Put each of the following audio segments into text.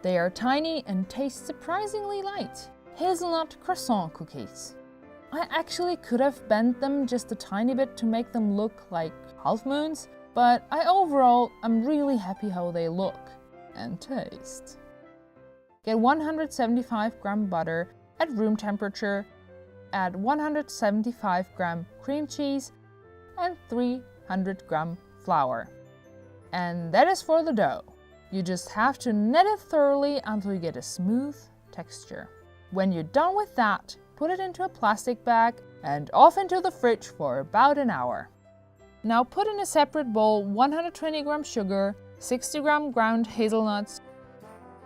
They are tiny and taste surprisingly light. Hazelnut croissant cookies. I actually could have bent them just a tiny bit to make them look like half moons, but overall I'm really happy how they look and taste. Get 175 gram butter at room temperature, add 175 gram cream cheese and 300 gram flour. And that is for the dough. You just have to knead it thoroughly until you get a smooth texture. When you're done with that, put it into a plastic bag and off into the fridge for about an hour. Now put in a separate bowl 120 gram sugar, 60 gram ground hazelnuts,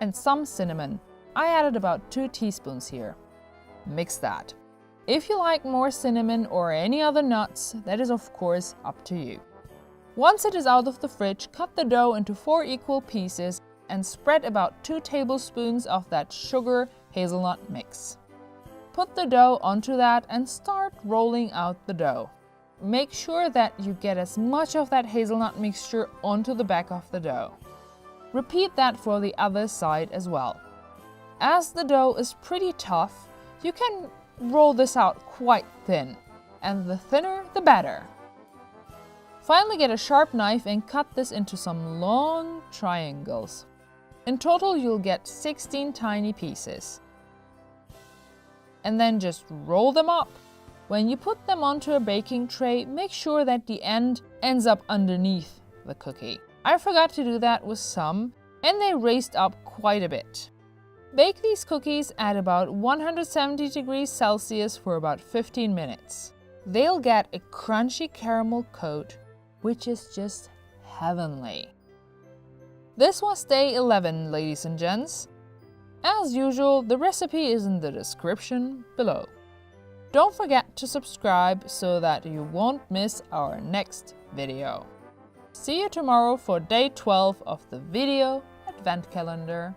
and some cinnamon. I added about 2 teaspoons here. Mix that. If you like more cinnamon or any other nuts, that is of course up to you. Once it is out of the fridge, cut the dough into 4 equal pieces and spread about 2 tablespoons of that sugar hazelnut mix. Put the dough onto that and start rolling out the dough. Make sure that you get as much of that hazelnut mixture onto the back of the dough. Repeat that for the other side as well. As the dough is pretty tough, you can roll this out quite thin, and the thinner the better. Finally, get a sharp knife and cut this into some long triangles. In total, you'll get 16 tiny pieces. And then just roll them up. When you put them onto a baking tray, make sure that the end ends up underneath the cookie. I forgot to do that with some, and they raised up quite a bit. Bake these cookies at about 170 degrees Celsius for about 15 minutes. They'll get a crunchy caramel coat, which is just heavenly. This was day 11, ladies and gents. As usual, the recipe is in the description below. Don't forget to subscribe so that you won't miss our next video. See you tomorrow for day 12 of the video advent calendar.